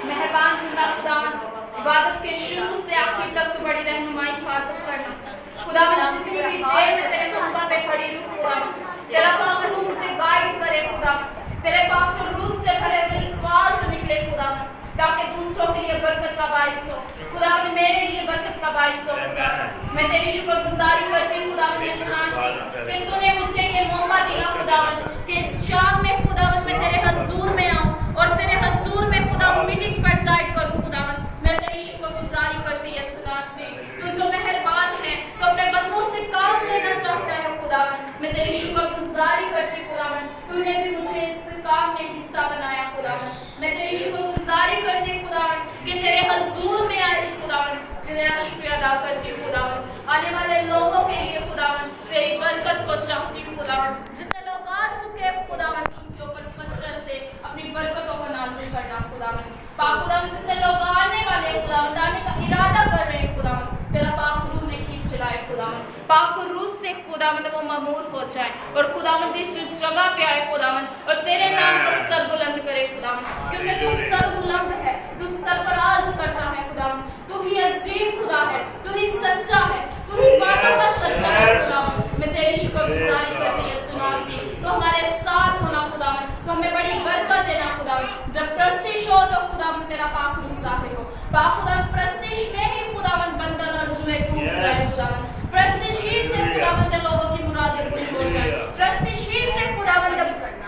मेहरबान जिंदा खुदावन, इबादत के शुरू से आखिर तक तो बड़ी रहनुमाई हिफाजत करना खुदावन। जितनी भी देर में तेरे मस्बा पे खड़ी हूँ खुदावन, तेरा पाक रूह मुझे गाइड करे खुदावन, तेरे पाक रूह से भरे हुए अल्फाज निकले खुदावन, ताकि दूसरों के लिए बरकत का बाइस हो खुदावन, मेरे लिए बरकत का बाइस हो खुदावन। मैं तेरी शुक्रगुजारी करती हूँ खुदावन इस रात से कि तूने मुझे ये मौका दिया खुदावन कि इस शाम में खुदावन मैं तेरे हजूर में आऊँ और तेरे हजूर में खुदावन मीटिंग प्रेसाइड करूँ खुदावन। मैं तेरी शुक्रगुजारी करती है खुदा से, तू जो मेहरबान है तो अपने बंदों से काम लेना चाहता है खुदावन। मैं तेरी शुक्रगुजारी करती खुदावन, तूने भी मुझे इस काम में हिस्सा बनाया खुदावन। मैं तेरी शुक्रगुजारी करती खुदावन कि तेरे हजूर में आई खुदावन, तेरा शुक्रिया अदा करती खुदावन। आने वाले लोगों के लिए खुदावन तेरी बरकत को चाहती हूँ खुदावन। जितने लोग आ चुके हैं खुदावन उनके ऊपर कसरत से अपनी बरकतों को नाज़िल करना खुदावन। पाक खुदावन जितने लोग आने वाले खुदावन, आने का इरादा कर रहे हैं खुदावन, तेरा पाक रूह ने खींच लाए खुदावन। पाक रूह से खुदावन वो ममूर हो जाए और खुदावन इस जगह पे आए खुदावन और तेरे नाम को सर बुलंद करे खुदावन, क्योंकि तू सर बुलंद है, तू सरफराज करता है खुदावन, तू ही अजीम खुदा है, तू ही सच्चा है, तू ही वादा का सच्चा है खुदावन। मैं तेरी शुक्रगुजारी करती है सुनासी, तो हमारे साथ होना खुदावन, तो हमें बड़ी बरकत देना खुदावन। जब प्रस्तिश हो तो खुदावन तेरा पाक रूह ज़ाहिर हो, पाक खुदावन प्रस्तिश में ही खुदावन बंधन और जुए टूट जाए खुदावन, प्रस्तिश ही से खुदावन लोगों की मुरादें पूरी हो जाए, प्रस्तिश ही से खुदावन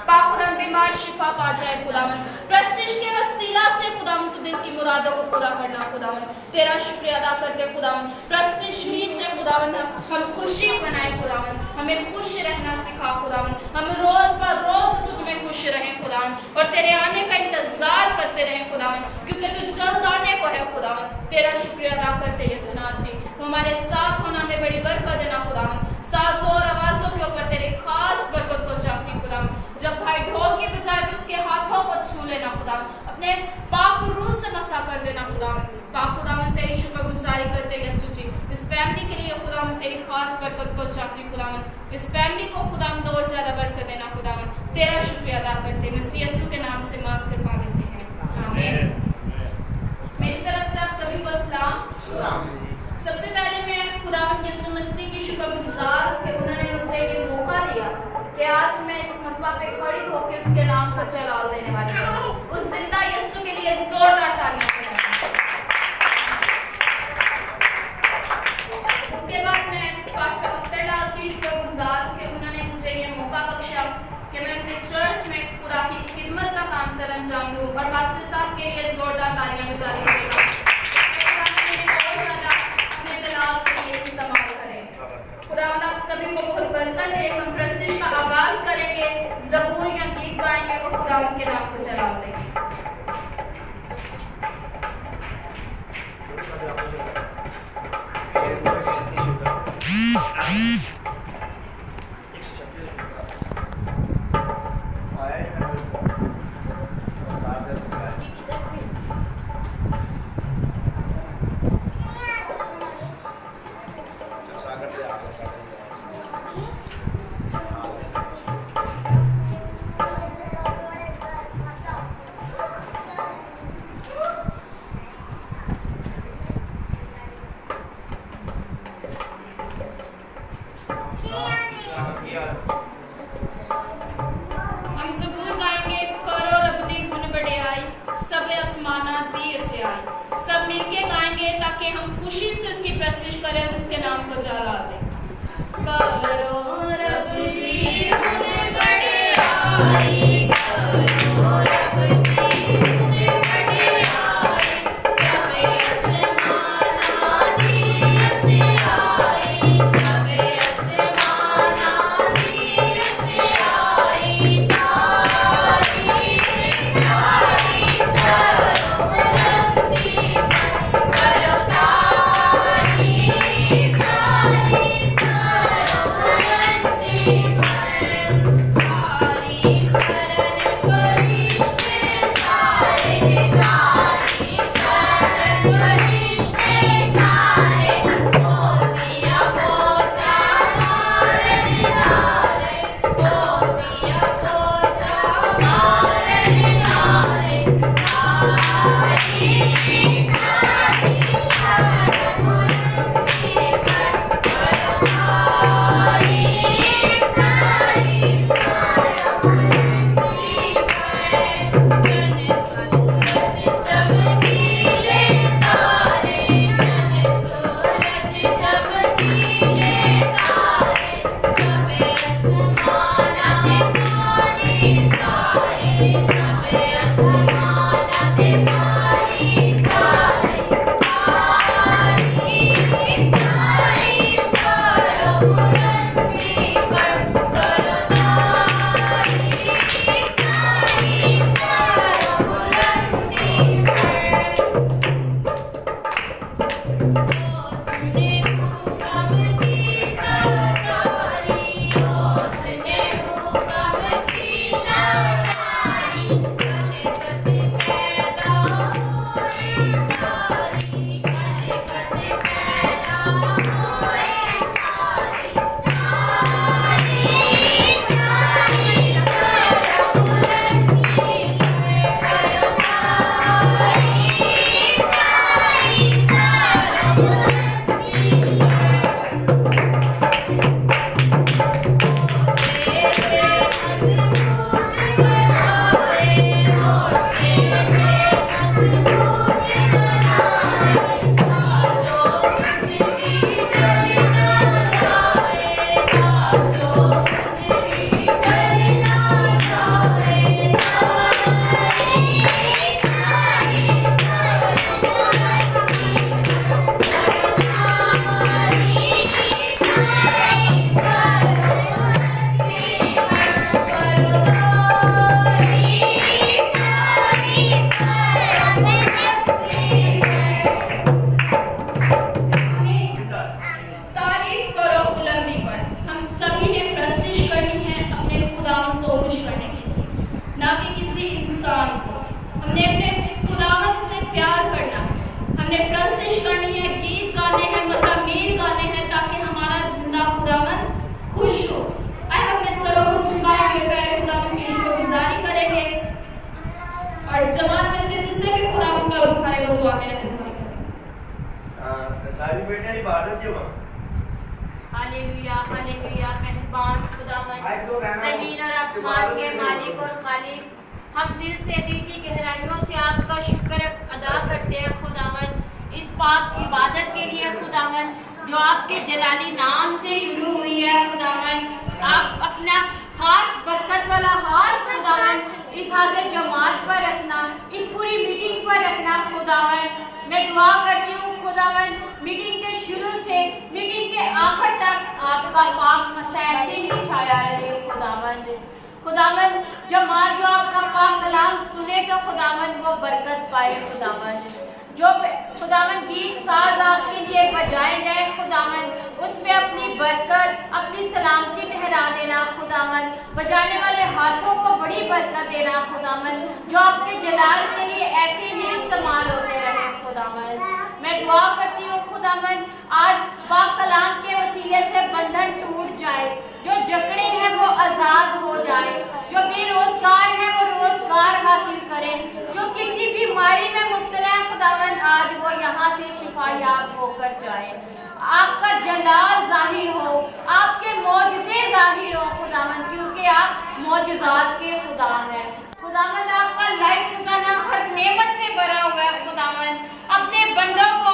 पाक खुदावन बीमार शिफा पा जाए खुदावन, प्रस्तिश के वसीला से खुदावन तो दिल की मुरादों को पूरा करना खुदावन। तेरा शुक्रिया अदा करते खुदावन, प्रस्तिश ही से खुदावन हम खुशी बनाए खुदावन, हमें खुश रहना सिखा खुदावन, हम रोज पर रोज तुझ में खुश रहें खुदावन और तेरे आने का इंतजार करते रहें खुदावन, क्योंकि तू जल्द आने को है खुदावन। तेरा शुक्रिया अदा करते ये सुनासी, तो हमारे साथ होना हमें बड़ी बरकत देना खुदावन। साजों और आवाजों के ऊपर तेरे खास बरकत को चाहती खुदावन। जब भाई ढोल के बजाय तो उसके हाथों को छू लेना खुदावन, अपने पाक रूह से मसा कर देना खुदावन। पाक खुदावन तेरी शुक्रगुजारी करते यसु जी, इस फैमिली के लिए खुदावन तेरी खास बरकत को चाहती खुदावन, इस फैमिली को खुदावन और ज्यादा बरकत देना खुदावन। तेरा शुक्रिया अदा करते मसीह यीशु के नाम से मांग कर पा लेते हैं, आमीन। मेरी तरफ से आप सभी को सलाम। सबसे पहले मैं खुदावन यीशु मसीह की शुक्रगुजार कि उन्होंने मुझे ये मौका दिया कि आज मैं इस मसबा पे खड़ी होकर उसके नाम को जलाल देने वाली हूँ। उस जिंदा यीशु के लिए जोरदार तालियां बजाएं। उसके बाद मैं पास्टर अख्तर लाल की शुक्रगुजार कि उन्होंने मुझे ये मौका बख्शा कि मैं उनके चर्च में खुदा की खिदमत का काम सर अंजाम दूँ और पास्टर साहब के लिए जोरदार तालियां बजा दी गई। खुदावंद आप सभी को बहुत बरकत दे। हम प्रस्तिश का आगाज करेंगे, ज़बूर या गीत गाएंगे और खुदावंद के नाम को जला देंगे। Yeah. कीजिए ताकि हम खुशी से उसकी प्रस्तुति करें, उसके नाम को जला दें। करो रब दी गुण बड़ाई, करो रब दी गुण बड़ाई, सबे आसमाना दी अच्छाई, सबे आसमाना दी अच्छाई, तारीफ तारीफ करो रब दी, करो तारीफ तारीफ करो रब दी, तारीफ करन फरिश्ते सारे, तारीफ करन फरिश्ते सारे, मोतिया पोछा मारन वाले, मोतिया पोछा मारन वाले, तारीफ तारीफ करो रब दी, करो तारीफ तारीफ करो रब दी, जन सूरज चमकीले तारे, जन सूरज चमकीले तारे, सबे आसमाना ते पानी सारे, सबे आसमाना ते पानी सारे, तारीफ तारीफ करो रब दी, करो तारीफ तारीफ करो रब दी। उसने हुक्म की लाचारी, उसने हुक्म की लाचारी, खलकत पैदा होए सारी, खलकत पैदा होए सारी, तारीफ तारीफ करो रब दी, करो तारीफ तारीफ करो रब दी। मजबूत बनाए, उसे मजबूत बनाए, जो कुछ भी करना चाहे, जो कुछ भी करना चाहे, तारीफ तारीफ करो रब दी, करो तारीफ तारीफ करो रब दी, करो तारीफ तारीफ करो रब दी। तारीफ करो बुलंदी पर। हम सभी ने प्रस्तुति करनी है अपने खुदावंद को खुश करने के लिए, ना कि किसी इंसान को। हमने अपने खुदावंद से प्यार करना है, हमने प्रस्तुति करनी है, गीत गाने हैं, मज़ामीर गाने हैं, ताकि हमारा जिंदा खुदावंद खुश हो। आए अपने सरों को झुकाएंगे, प्यारे खुदावंद की शुक्रगुजारी करेंगे, और जमात में से जिससे भी खुदावंद का रूह आए वो दुआ में रहने सारी बेटे इबादत जो हालेलुया हालेलुया। मेहरबान खुदावंद, ज़मीन और आसमान के मालिक और खालिक, हम दिल की गहराइयों से आपका शुक्र अदा करते हैं खुदावंद, इस पाक इबादत के लिए खुदावंद, जो आपके जलाली नाम से शुरू हुई है खुदावंद। आप अपना खास बरकत वाला हाथ खुदावंद इस हाजिर जमात पर रखना, इस पूरी मीटिंग पर रखना खुदावंद। मैं दुआ करती हूँ खुदावंद, मीटिंग के शुरू से मीटिंग के आखिर तक आपका पाक मसा ऐसे ही छाया रहे खुदावंद। खुदावंद जमात जो आपका पाक कलाम सुने तो खुदावंद वो बरकत पाए खुदावंद। जो खुदावंद गीत साज आपके लिए बजाए जाए खुदावंद, उस पे अपनी बरकत, अपनी सलामती ठहरा देना खुदावंद। बजाने वाले हाथों को बड़ी बरकत देना खुदावंद, जो आपके जलाल के लिए ऐसे ही इस्तेमाल होते रहे खुदावंद। मैं दुआ करती हूँ खुदावंद, आज पाक कलाम के वसीले से बंधन टूट जाए, जो जकड़े हैं वो आज़ाद हो जाए, जो बेरोजगार हैं वो रोजगार हासिल करें, जो किसी बीमारी में मुब्तला है खुदावंद, आज वो यहाँ से शिफायाब होकर जाए। आपका जलाल जाहिर हो, आपके मौजज़े जाहिर हो खुदावंद, क्योंकि आप मौजज़ात के खुदा हैं खुदावंद। आपका लाइफ खजाना हर नेमत से भरा हुआ है खुदावंद। अपने बंदों को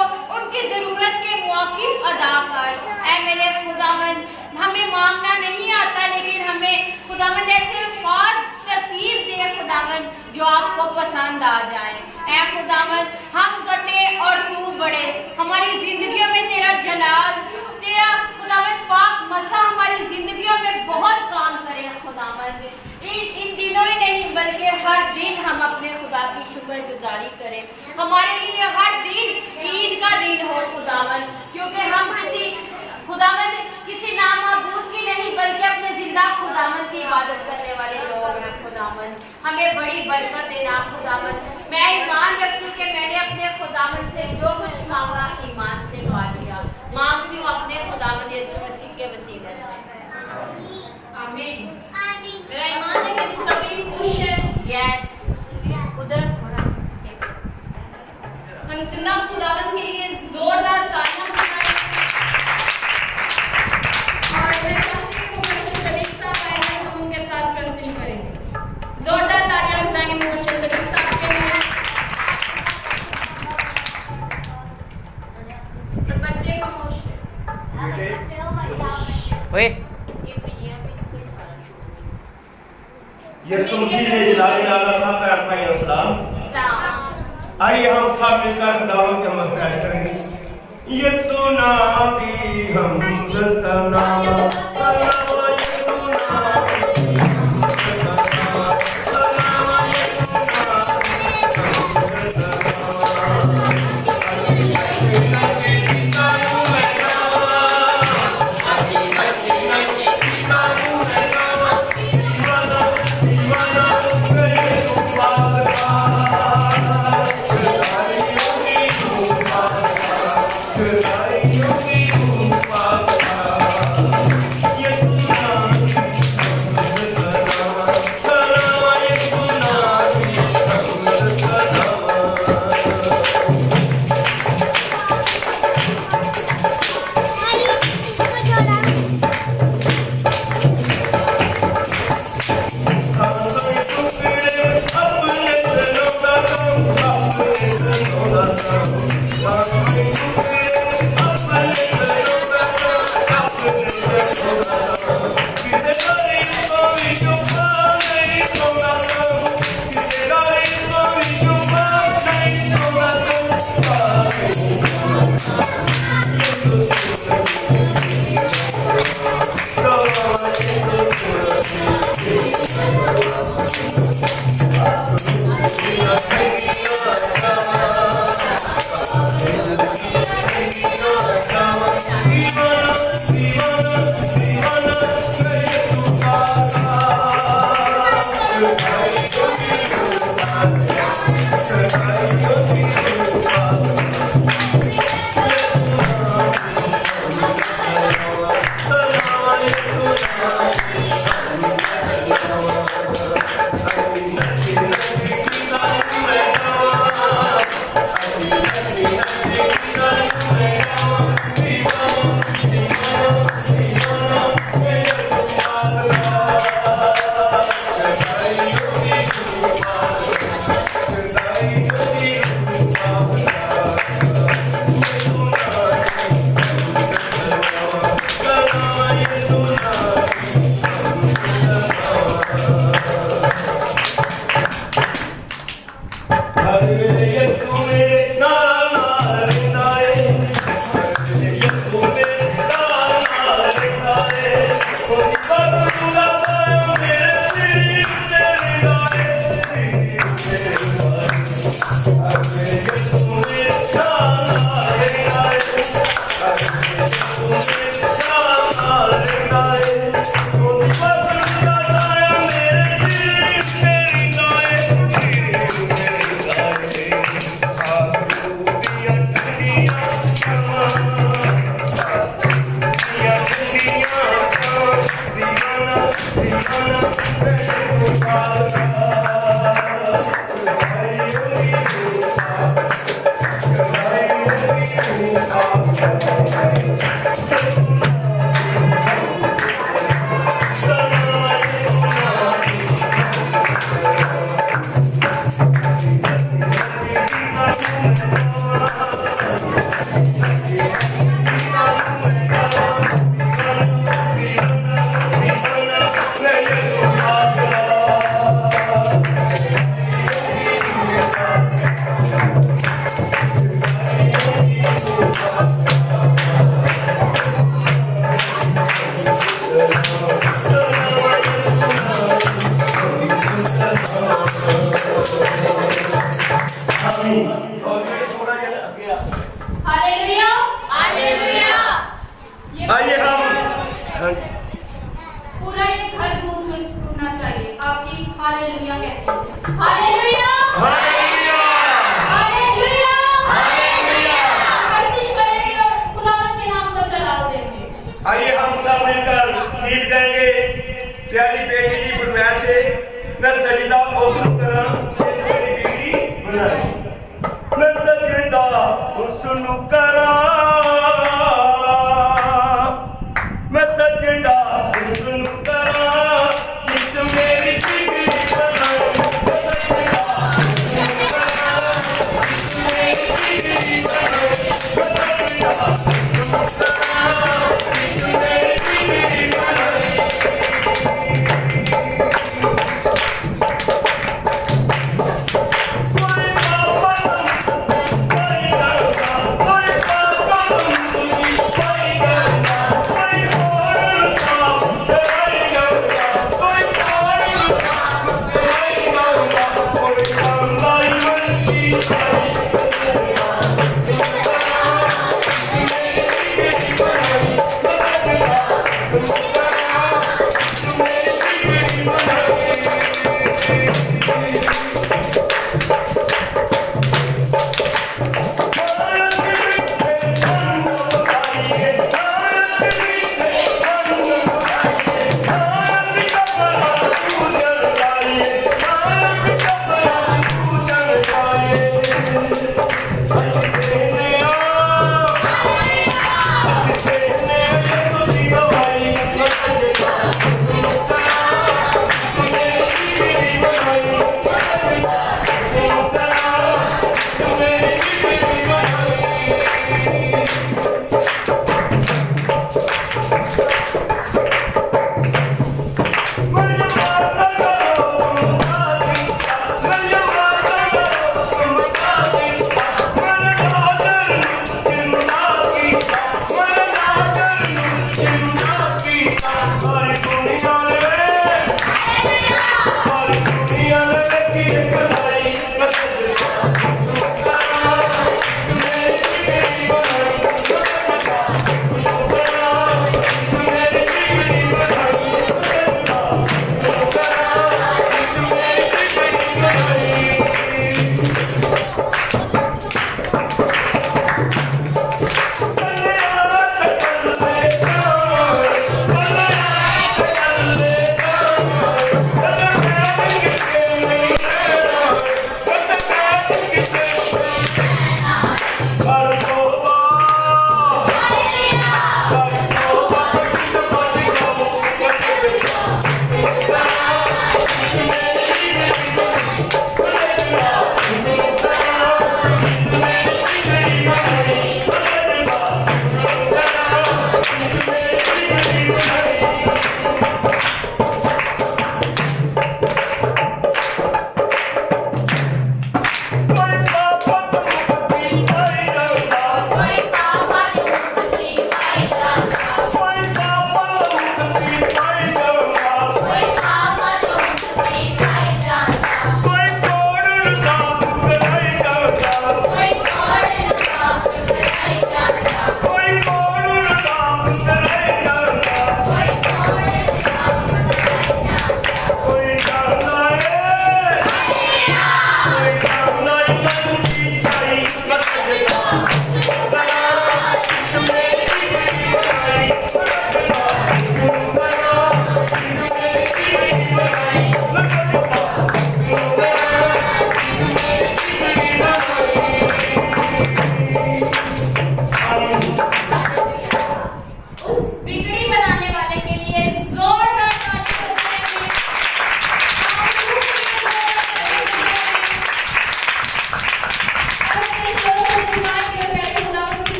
उनकी जरूरत के वाकिफ अदा कर। ऐ मेरे खुदावंद, हमें मांगना नहीं आता, लेकिन हमें खुदावंद ऐसे अल्फाज तरतीब दे खुदावंद जो आपको पसंद आ जाए। ऐ खुदावंद, हम घटे और तू बढ़े, हमारी जिंदगियों में तेरा जलाल, तेरा खुदावंद पाक मसा हमारी जिंदगियों में बहुत काम करे खुदावंद। इन दिनों ही नहीं बल्कि हर दिन हम अपने खुदा की शुक्रगुजारी करें। हमारे लिए हर दिन ईद का दिन हो खुदावंद, क्योंकि हम खुदावंद किसी नामाबूद की नहीं बल्कि अपने जिंदा खुदावंद की इबादत करने वाले लोग हैं खुदावंद। हमें बड़ी बरकत देना खुदावंद। मैं ईमान रखती हूँ कि मैंने अपने खुदावंद से जो कुछ मांगा ईमान से पा लिया। मांगती हूँ अपने खुदावंद यीशु मसीह के वसीले से, आमीन। मेरा ईमान है कि सभी खुश हैं। यस, उधर थोड़ा हम जिंदा खुदावंद के लिए जोरदार तालियां बजाएं। और मैं चाहती हूँ कि मुफस्सिर सदीक साहब आए हैं, हम उनके साथ प्रस्तुति करेंगे। जोरदार तालियां बजाएंगे मुफस्सिर सदीक साहब के लिए। और बच्चे खामोश हैं। यीशु मसीह ने जलाल नाला साहब पे अपना ये सलाम। आइए हम सब मिलकर खुदावंद के मस्तक करेंगे। यीशु नादी हम दसना Good night, you hallelujah hallelujah. आइए हम पूरा एक घर गूंजना चाहिए आपकी हालेलुया कहने से। Hallelujah hallelujah hallelujah hallelujah. कोशिश करेंगे और खुदावंद के नाम को जलाल देंगे। आइए हम सब मिलकर गीत गाएंगे प्यारी बेटी की फरमाइश से। मैं सजदा उसनु करा तेरी बेटी बनाई। मैं सजदा उसनु करा, मैं सजदा उसनु करा जिस मेरी बिगड़ी बनाई। मैं सजदा उसनु करा जिस मेरी बिगड़ी बनाई। मैं सजदा उसनु करा जिस मेरी बिगड़ी बनाई।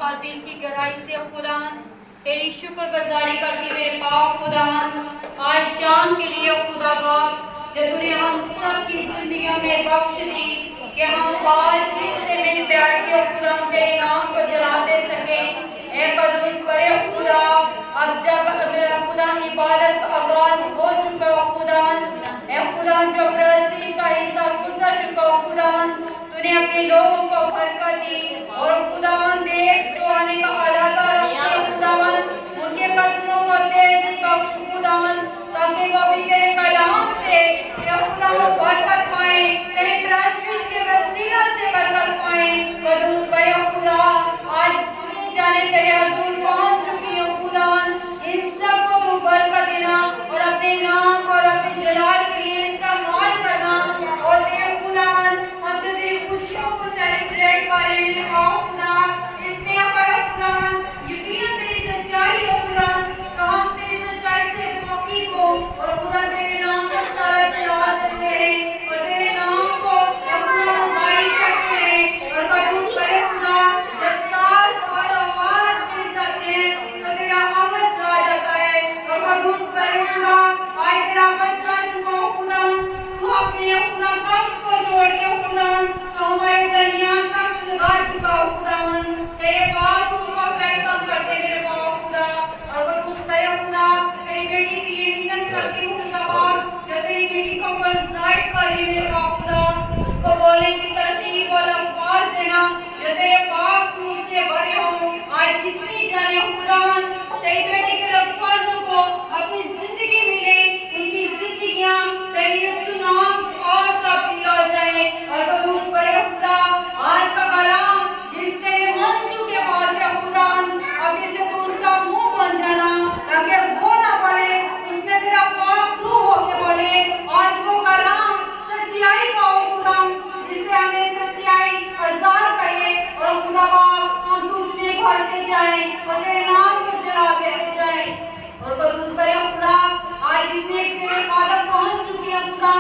और दिल की गहराई से खुदावंद तेरी शुक्रगुजारी करती मेरे पाप खुदावंद आज शाम के लिए खुदा सबकी जिंदगियों में बख्श दी कि हम आज फिर से मिल बैठ के खुदा तेरे नाम को जला दे सके। ए कदूस बड़े खुदा, अब जब खुदा इबादत का आगाज हो चुका हो खुदा, ए खुदा जो प्रस्तीश का हिस्सा गुजर चुका हो खुदा, तूने अपने लोगों को बरकत दी और खुदा देख जो आने का इरादा रखते खुदा उनके कदमों को तेजी बख्श खुदा, ताकि वो भी तेरे कलाम से या खुदा वो बरकत पाए, तेरे प्रस्तीश के वसीला से बरकत पाए। कदूस बड़े खुदा, आज सुनी जाने तेरे हुजूर पहुंच चुकी हो खुदा, इन सब को तू बरकत देना और अपने नाम और अपने जलाल के लिए इस्तेमाल करना। और तेरे खुदा हम तो तेरी खुशियों को सेलिब्रेट करें मेरे खुदा, इसमें पर खुदा यकीनन तेरी सच्चाई हो खुदा, तो हम तेरी सच्चाई से वाकिफ हो और खुदा तेरे नाम का सारा जलाल देते हैं और तेरे नाम को खुदा हमारी करते हैं। और कदूस बड़े खुदा, जब साथ और आवाज मिल जाते हैं तो तेरा अमल छा जाता है। और कदूस बड़े खुदा, आज तेरा अमल छा चुका हो खुदा, तू अपने अपना कब को जोड़ के खुदा तो हमारे दरमियान तक लगा चुका हो खुदा, तेरे पास उनको वेलकम करते मेरे बाप खुदा। और कदूस बड़े खुदा, तेरी बेटी के लिए विनती करती हूँ खुदा, जो तेरी बेटी को परसाइड कर रही मेरे बाप खुदा, उसको बोलने की तरतीब और अल्फाज देना जो तेरे पाक मुंह से भरे हो। आज जितनी जाने खुदा तेरी बेटी के अल्फाजों को अपनी जिंदगी मिले, उनकी जिंदगियां तेरी नाम और तब्दील हो जाए। और कदूस बड़े खुदा, आज का कलाम जिस तेरे मन के पास है खुदा, अभी से तू उसका मुंह बन जाना ताकि वो ना बोले, उसमें तेरा पाक रूह होके बोले। आज वो कलाम सच्चाई का हो खुदा, जिससे हमें सच्चाई आजाद करे और खुदा बाप हम तुझमें भरते जाए और तेरे नाम को जला देते जाए। और कदूस बड़े खुदा, आज जितने भी तेरे कदम पहुंच चुके हैं खुदा,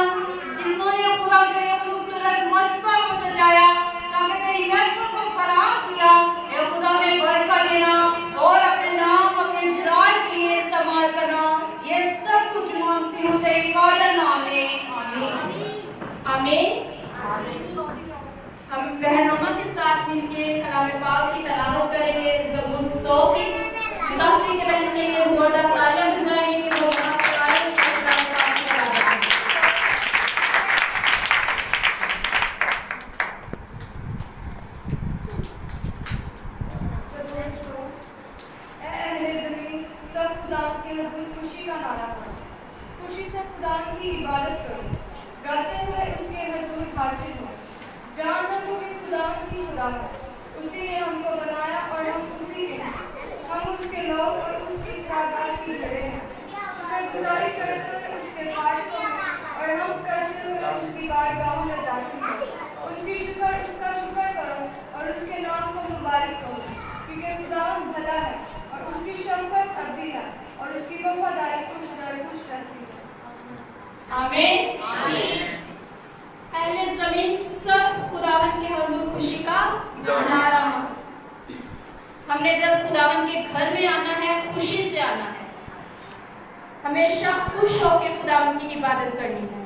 जिन्होंने खुदा तेरे खूबसूरत मस्बा को सजाया ताकि तेरी महफिल को फराग दिया, ये खुदा ने बरकत देना और अपने नाम अपने जलाल के लिए इस्तेमाल करना। ये सब कुछ मांगती हूँ तेरे काला नाम में, आमीन आमीन। हम बहनों के साथ मिलके कलाम पाक की तलावत करेंगे। ज़बूर 100 की चाहती के बहन के लिए जोरदार तालियां बजाएंगे कि वो सब खुदा के हुजूर खुशी का नारा करो, खुशी से खुदा की इबादत करो, गाते हुए उसके हुजूर हाजिर हो, जान रखो कि खुदा की खुदा है, उसी ने हमको बनाया और हम उसी के हैं, हम उसके लोग और उसकी चारपाई की जड़ें हैं। शुक्रगुजारी करते हुए उसके पाठ को और हम करते हुए उसकी बारगाहों में दाखिल हो, उसका शुक्र करो और उसके नाम को मुबारक करो, क्योंकि खुदा भला है और उसकी शफकत अब्दी है और उसकी वफादारी खुश रहती है। आमीन। अहले ज़मीन सब खुदावन के हुजूर खुशी का नारा। हमने जब खुदावन के घर में आना है, खुशी से आना है, हमेशा खुश होकर खुदावन की इबादत करनी है।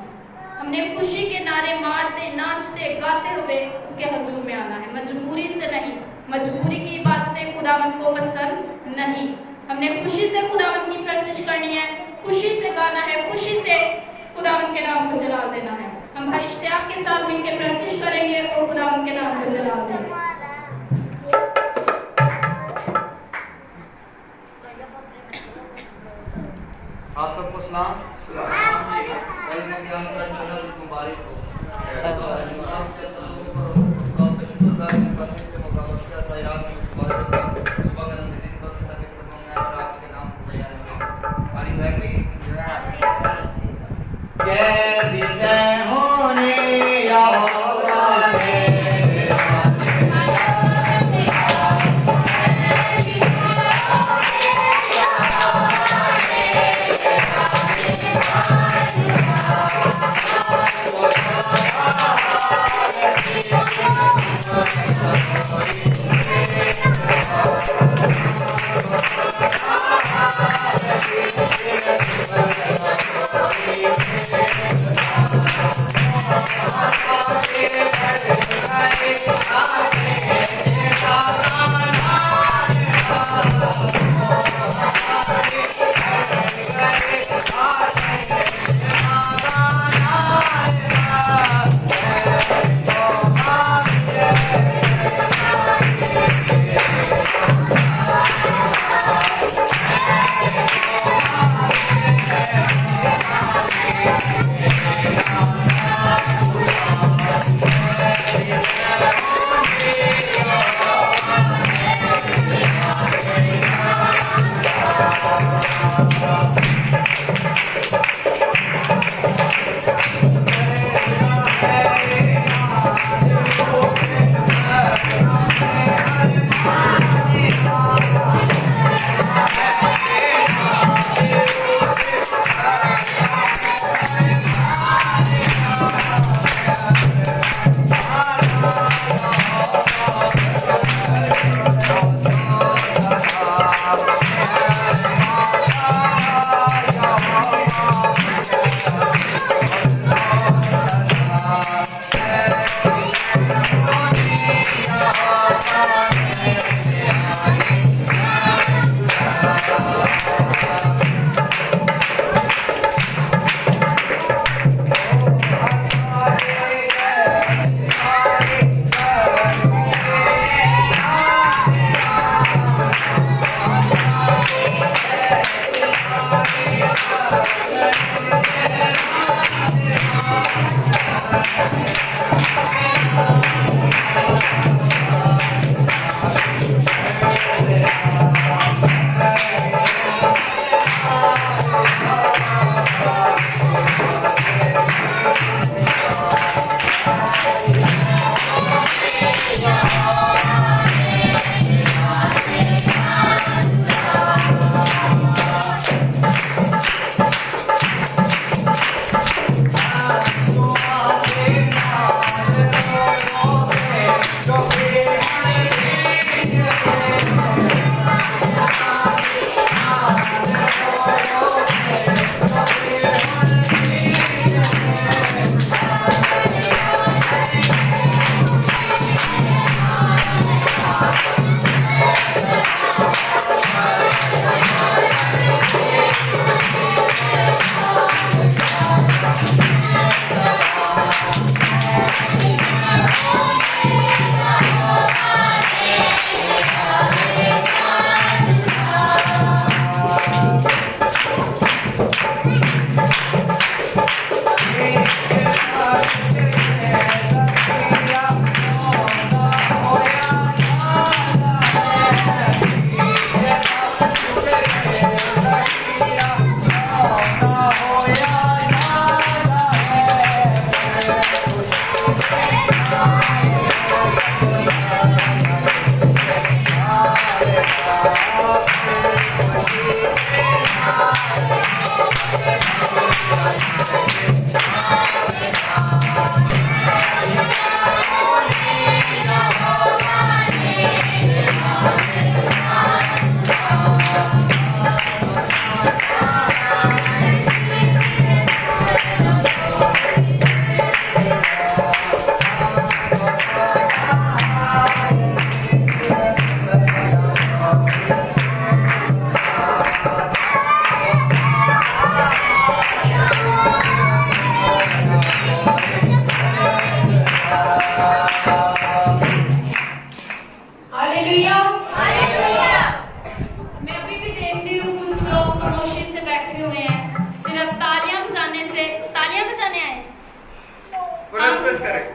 हमने खुशी के नारे मारते नाचते गाते हुए उसके हुजूर में आना है, मजबूरी से नहीं। मजबूरी की इबादतें खुदावन को पसंद नहीं। हमने खुशी से खुदावन की प्रस्तिश करनी है, खुशी से गाना है, खुशी से खुदावन के नाम को जला देना है। हम भाई इश्तियाक के साथ मिलकर प्रस्तिश करेंगे और खुदावन के नाम को जला देंगे। आप सबको सलाम। मुबारक हो।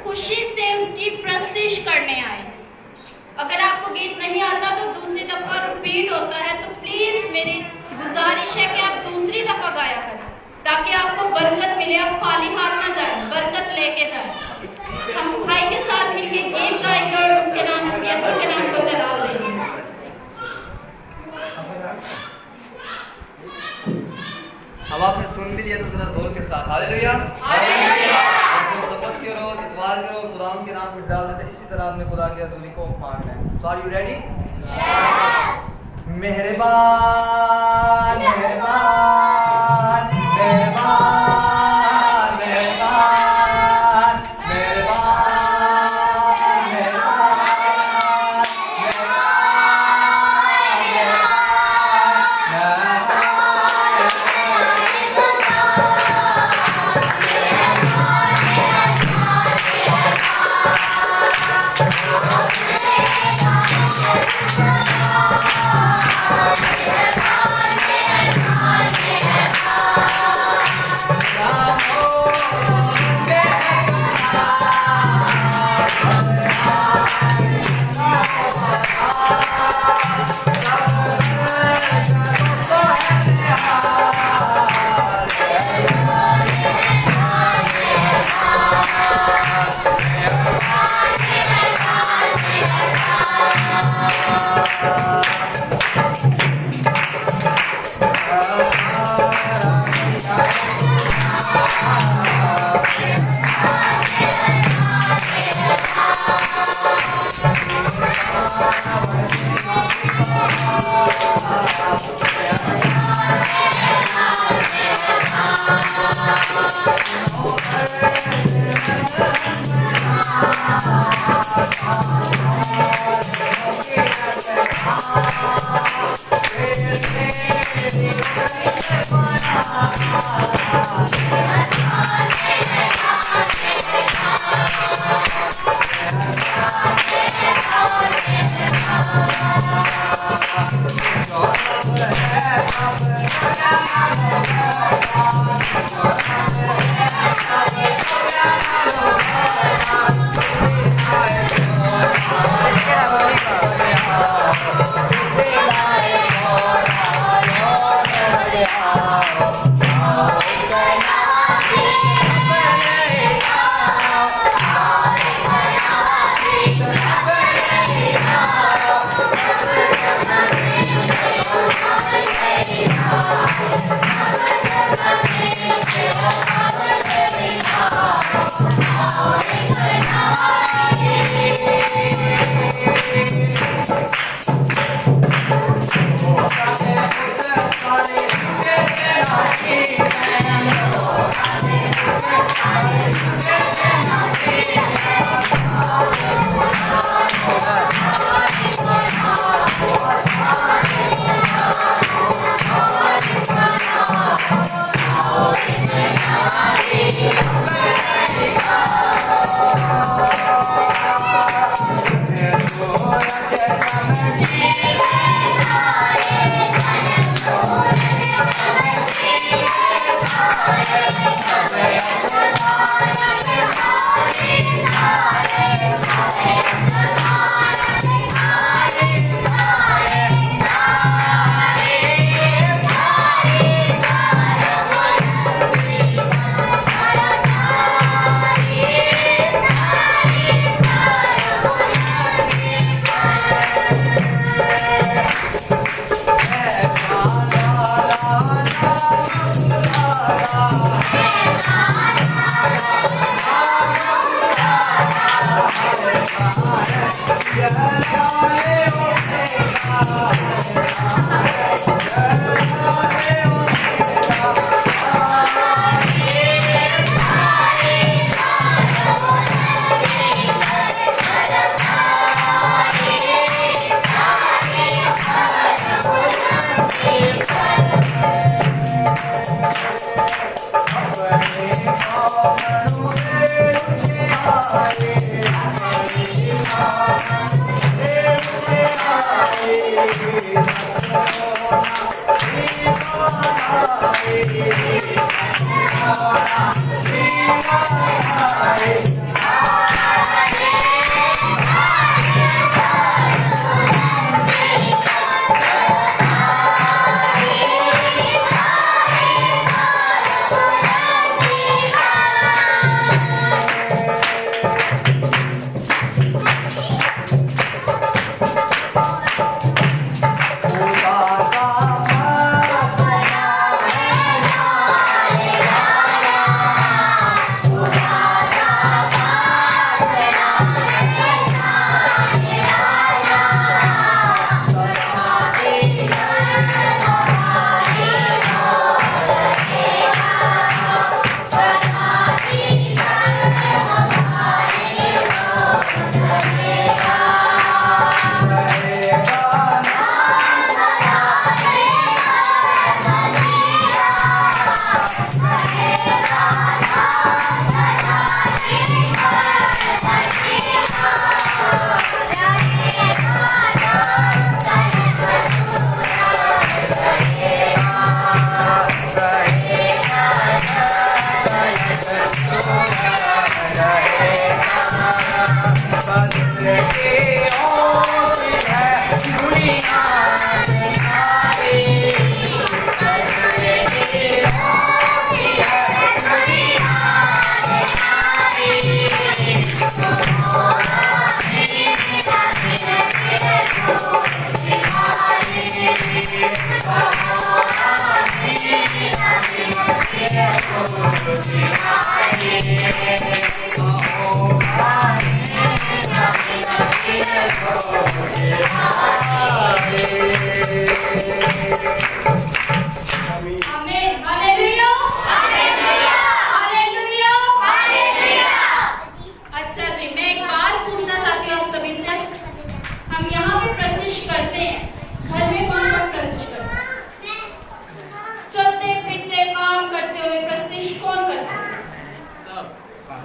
खुशी से उसकी प्रस्तुति करने आए। अगर आपको गीत नहीं आता तो दूसरी दफा रिपीट होता है, तो प्लीज मेरी गुजारिश है कि आप दूसरी दफा गाया करें ताकि आपको बरकत मिले, आप खाली हाथ ना जाए, बरकत लेके जाए। हम भाई के साथ मिलकर गीत गाएंगे और उसके नाम यीशु के नाम को जला देंगे। अब आपने सुन भी लिया तो जरा जोर के साथ हालेलुया। सबत के रोज, इतवार के रोज खुदा के नाम को डाल देते, इसी तरह आपने खुदा की हजूरी को मांगना है। So are you ready? मेहरबान मेहरबान मेहरबान मेहरबान मेहरबान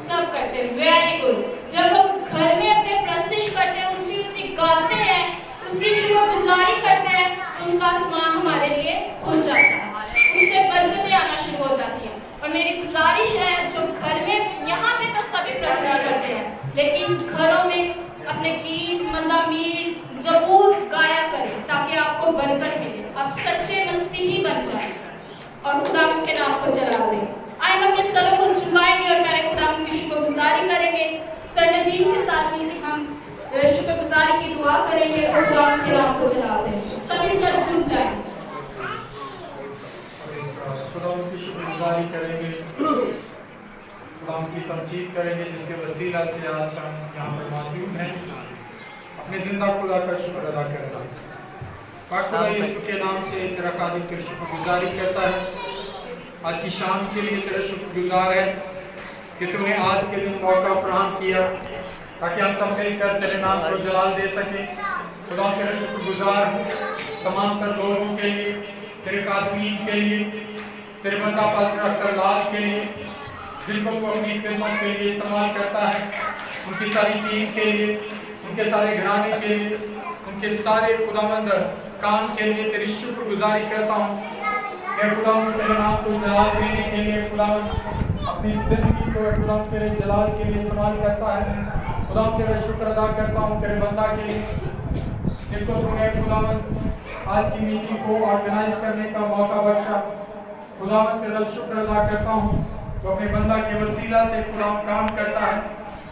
सब करते हैं। Very good. जब हम घर में अपने प्रस्तिश करते हैं, ऊंची ऊंची गाते हैं, उसकी शुक्रगुजारी करते हैं, तो उसका आसमान हमारे लिए खुल जाता है, उससे बरकतें आना शुरू हो जाती हैं। और मेरी गुजारिश है, जो घर में, यहाँ पे तो सभी प्रस्तिश करते हैं, लेकिन घरों में अपने गीत, मज़ामीर, ज़बूर गाया करें ताकि आपको बरकत मिले, आप सच्चे मसीही बन जाएं और खुदा के नाम को जला दें। आए हम अपने सरों को झुकाएंगे और प्यारे खुदा की शुक्रगुजारी करेंगे। सरनदीन के साथ ही हम शुक्रगुजारी की दुआ करेंगे और खुदा के नाम को जला देंगे। सभी सर झुक जाएं। खुदा की शुक्रगुजारी करेंगे, खुदा की तमजीद करेंगे जिसके वसीला से आज हम यहाँ पर मौजूद हैं। अपने जिंदा खुदा का शुक्र अदा करता है। खुदा यीशु के नाम से तेरा खादिम तेरी शुक्रगुजारी करता है। आज की शाम के लिए तेरा शुक्रगुजार है कि तूने आज के दिन मौका फराहम किया ताकि हम सब मिलकर तेरे नाम को जलाल दे सके। खुदा तेरा शुक्रगुजार तमाम तर लोगों के लिए, तेरे खादमीन के लिए, तेरे बंदा पास अख्तर लाल के लिए, जिनको तू अपनी खिदमत के लिए इस्तेमाल करता है, उनकी सारी टीम के लिए, उनके सारे घराने के लिए, उनके सारे खुदावंद काम के लिए तेरी शुक्रगुजारी करता हूँ। मैं खुदावंद तेरे नाम को जलाल देने के लिए खुदावंद अपनी जिंदगी को खुदावंद तेरे जलाल के लिए इस्तेमाल करता है। खुदावंद तेरा शुक्र अदा करता हूँ तेरे बंदा के लिए, जिनको तूने खुदावंद आज की मीटिंग को ऑर्गेनाइज करने का मौका बख्शा। खुदावंद तेरा शुक्र अदा करता हूँ तो अपने बंदा के वसीला से खुदावंद काम करता है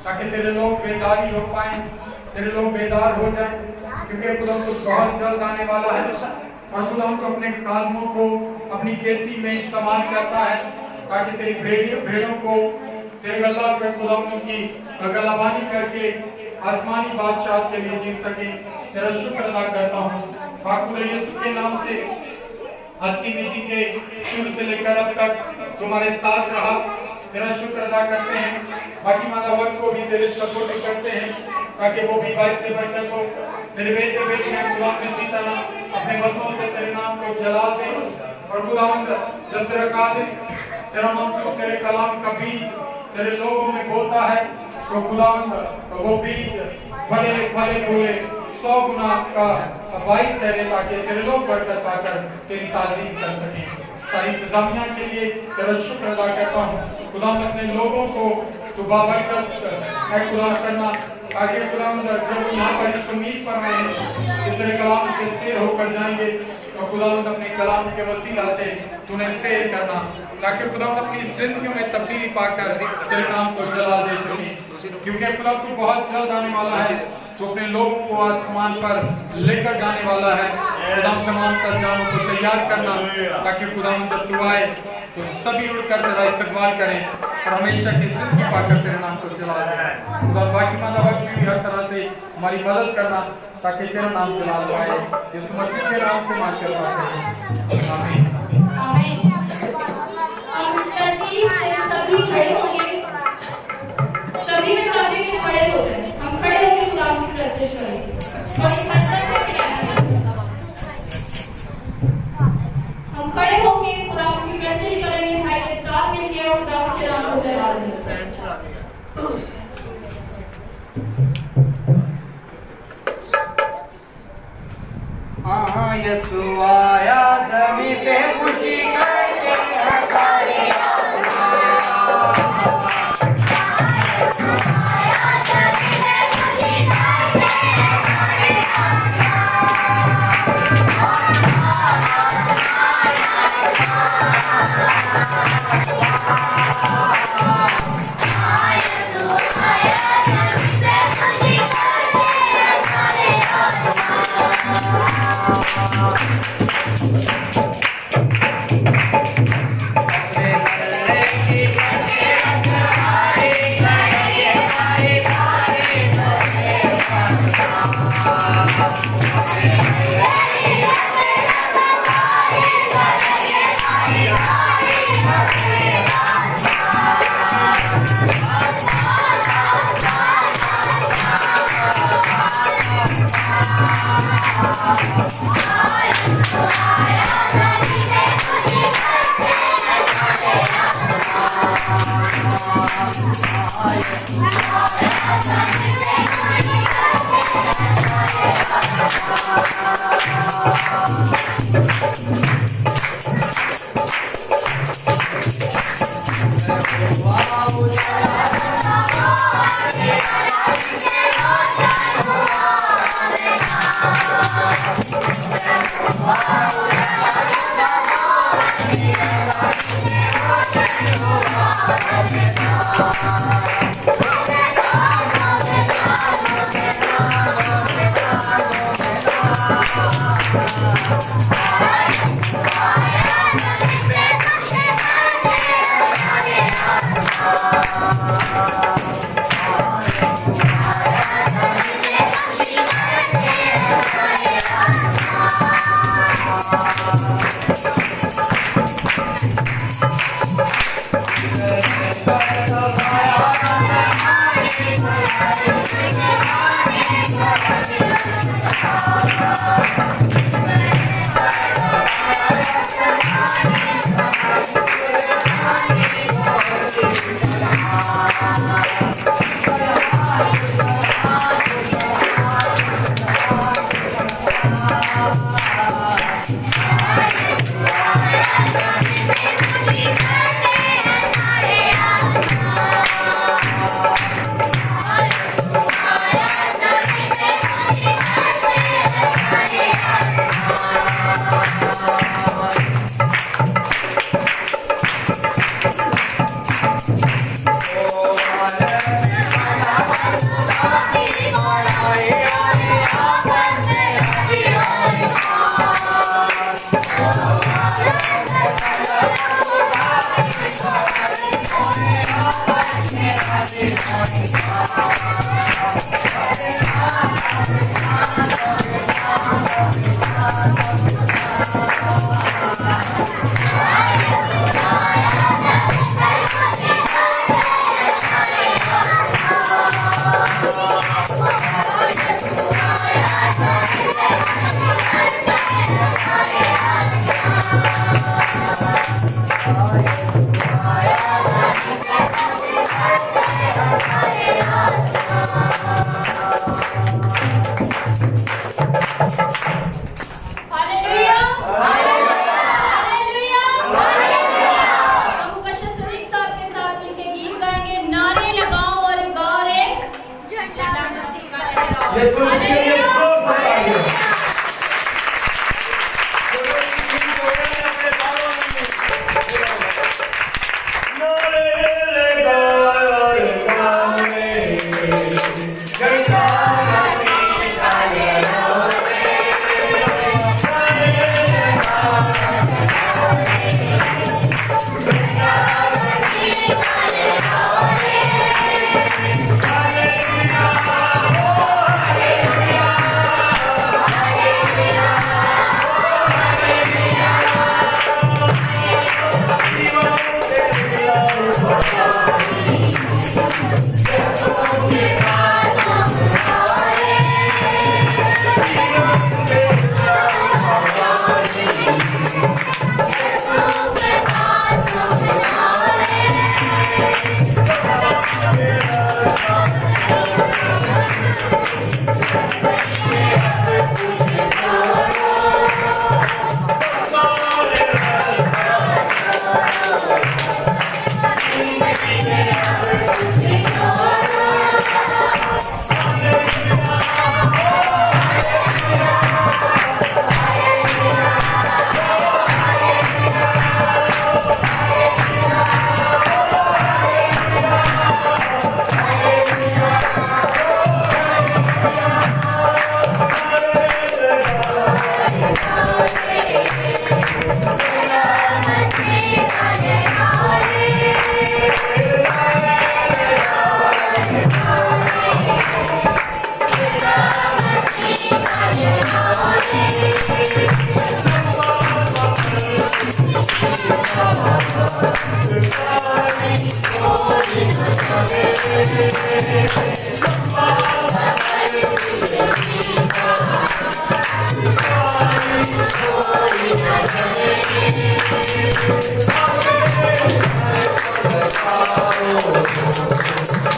ताकि तेरे लोग बेदारी हो पाए, तेरे लोग बेदार हो जाएं, क्योंकि खुदावंद कुछ बहुत जल्द आने वाला है। और खुदावंद को अपने खादमों को अपनी खेती में इस्तेमाल करता है ताकि तेरी भेड़ों को तेरे गल्ला पर खुदावंद की गलाबानी करके आसमानी बादशाह के लिए जीत सके। तेरा शुक्र अदा करता हूँ खुदा यीशु के नाम से। आज की मीटिंग के शुरू से लेकर अब तक तुम्हारे साथ रहा, तेरा शुक्र अदा करते हैं। बाकी माता वर्ग को भी तेरे सपोर्ट करते हैं ताकि वो भी बाइस से बढ़कर को तेरे बेटे बेटियां खुदा में इसी तरह अपने बंदों से तेरे नाम को जला दे। और खुदावंद जब तेरा कादिर तेरा मंसूब तेरे कलाम का बीज तेरे लोगों में बोता है तो खुदावंद वो बीज बड़े फले फूले 100 गुना का बाइस ठहरे ताकि तेरे लोग बरकत पाकर तेरी ताज़ीम कर सकें। सारी इंतजामिया के लिए तेरा शुक्र अदा करता हूँ। खुदा अपने लोगों को तू बाबरकत है खुदा करना ताकि खुदा जब यहाँ पर इस उम्मीद पर आए कि तेरे कलाम से शेर होकर जाएंगे तो खुदा अपने कलाम के वसीला से तूने शेर करना ताकि खुदा अपनी जिंदगियों में तब्दीली पाकर तेरे नाम को जला दे सके। क्योंकि खुदा तू बहुत जल्द आने वाला है, तो अपने लोगों को आसमान पर लेकर जाने वाला है। खुदा तमाम तर जानों को तैयार करना ताकि खुदा जब तू आए तो सभी उड़कर तेरा इस्तकबाल करें और हमेशा की जिंदगी पाकर तेरे नाम को जला दें। खुदा बाकी माता वक्त भी हर तरह से हमारी मदद करना ताकि तेरा नाम जला पाए। यीशु मसीह के नाम से मांग कर पाते हैं, आमीन। हम तरतीब से सभी खड़े होंगे, सभी में चाहते हैं कि खड़े हो जाएं। हम खड़े होकर खुदा की प्रस्तुति करेंगे। हम खड़े होकर खुदा की प्रस्तुति करेंगे, भाई के साथ मिलकर और खुदा के नाम को जला देंगे। हाँ यीशु आया ज़मीं पे खुशी करके हमारे आया ज़मीं पे खुशी करके हमारे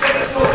Let's go.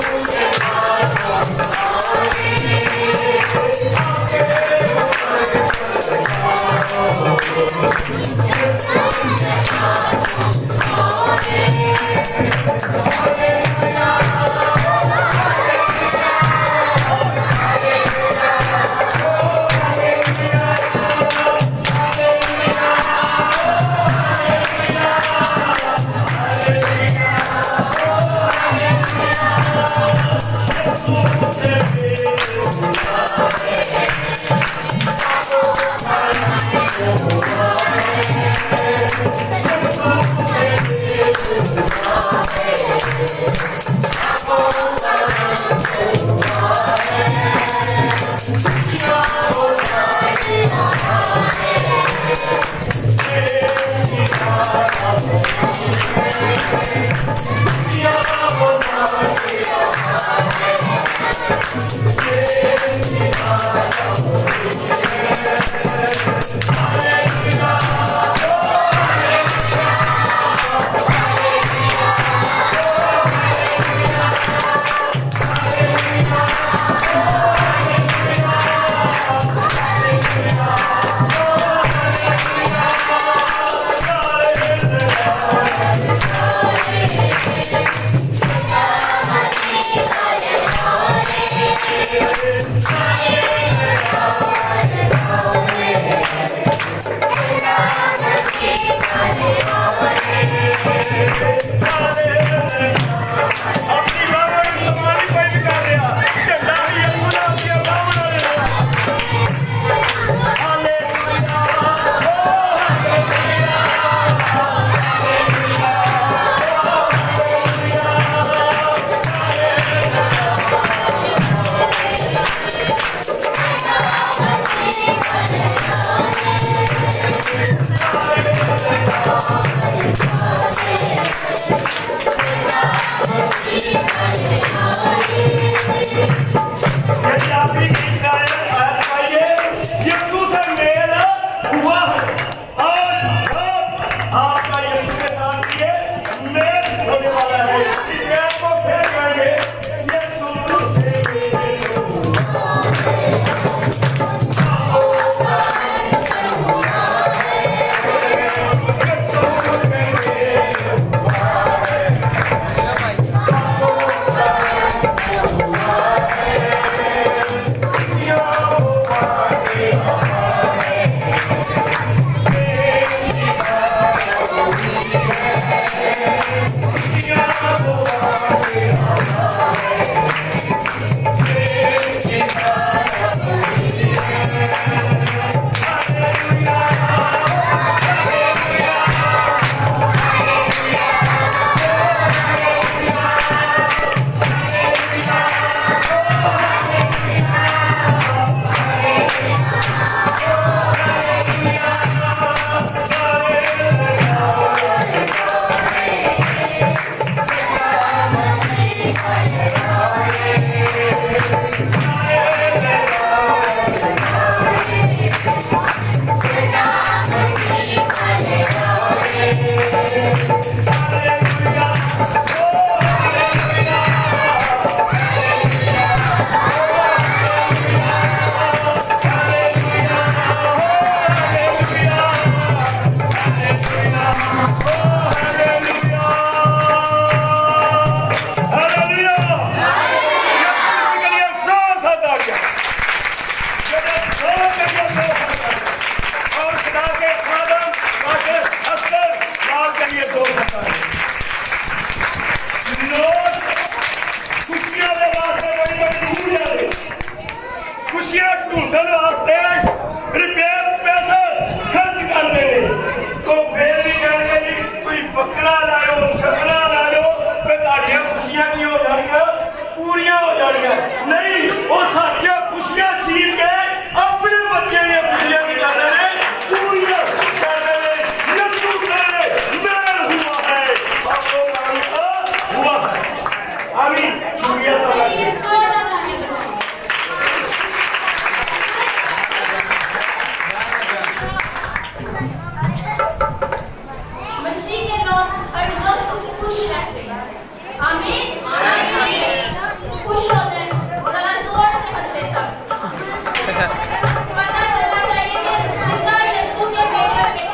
पता चलना चाहिए कि जिंदा यीशु के बेटे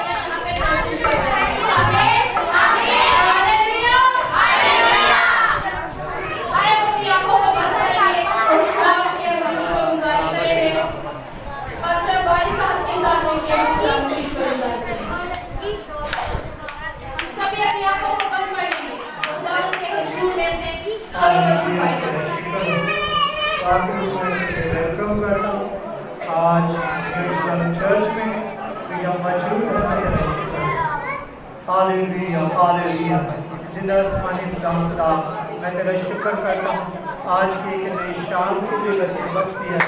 सब कुछ फायदा वेलकम करता हूँ आज चर्च में मौजूद हालेलुया हालेलुया। जिंदा आसमानी खुदा मैं तेरा शुक्र करता हूँ आज की एक नई शाम को भी बख्श दिया।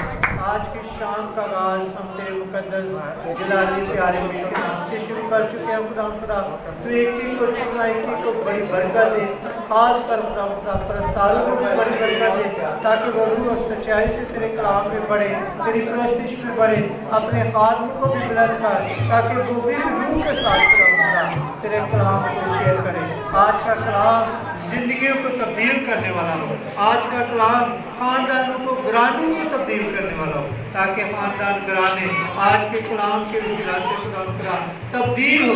आज की शाम का आगाज हम तेरे मुकद्दस जलाली प्यारे बेटे नाम से शुरू कर चुके हैं। खुदा तू एक ही को चुना, एक ही को बड़ी बरकत दे, खास कर खुदा प्रस्तारों को भी बड़ी बरकत दे ताकि वो रूह और सच्चाई से तेरे कलाम में बढ़े, तेरी प्रस्तिश में बढ़े। अपने खादम को भी ब्लेस कर ताकि वो भी रूह के साथ तेरे कलाम को शेयर करे। आज का कलाम जिंदगियों को तब्दील करने वाला हो, आज का कलाम खानदानों को घरानों को तब्दील करने वाला हो ताकि खानदान घराने आज के कलाम के वसीला से खुदा तब्दील हो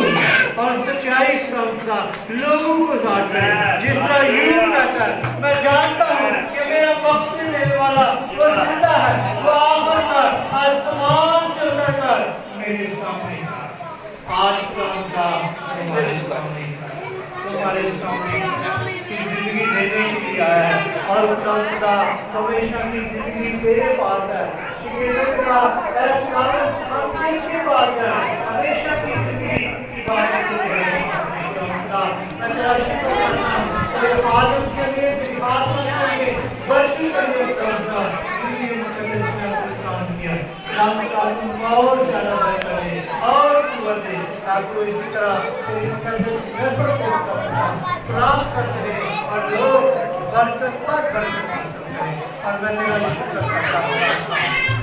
और सच्चाई खुदा लोगों को आज़ाद करे। जिस तरह यूं कहता है मैं जानता हूँ कि मेरा बख्शने देने वाला वो जिंदा है, वो आकर कर आसमान से उतर कर मेरे सामने आज का तुम्हारे सामने की जिंदगी देने के लिए आया है और खुदा हमेशा की जिंदगी तेरे पास है। हम किसके पास है? हमेशा की जिंदगी की बात तेरे आदम के लिए, तेरी आत्मा के लिए, वर्षी के लिए और ज्यादा और दे ताकि इसी तरह प्राप्त करते रहे और लोग बरकत और मैं तेरा शुक्र करता हूँ।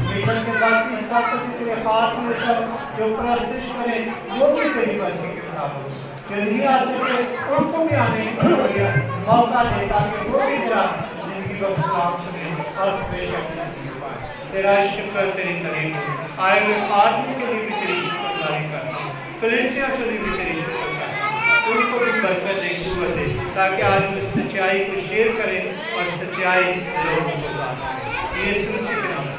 जीवन के बाकी सब तेरे हाथ में सब जो प्रस्तिश करे वो भी तेरी मर्जी के मुताबिक जो नहीं आ सके उनको भी आने की मौका दे ताकि वो भी जरा जिंदगी को खराब सके और बेशक तेरा शुक्र तेरी तारीफ आए हुए आदमी के लिए भी तेरी शुक्रगुजारी करता हूँ, कलीसिया के लिए भी तेरी शुक्र करता हूँ। उनको भी बरकत दे, कुव्वत दे ताकि आज वे सच्चाई को शेयर करें और सच्चाई लोगों को बताएं। यीशु मसीह के नाम से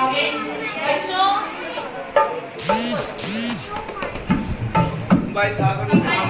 आमीन। बच्चों भाई सागर जिंदगी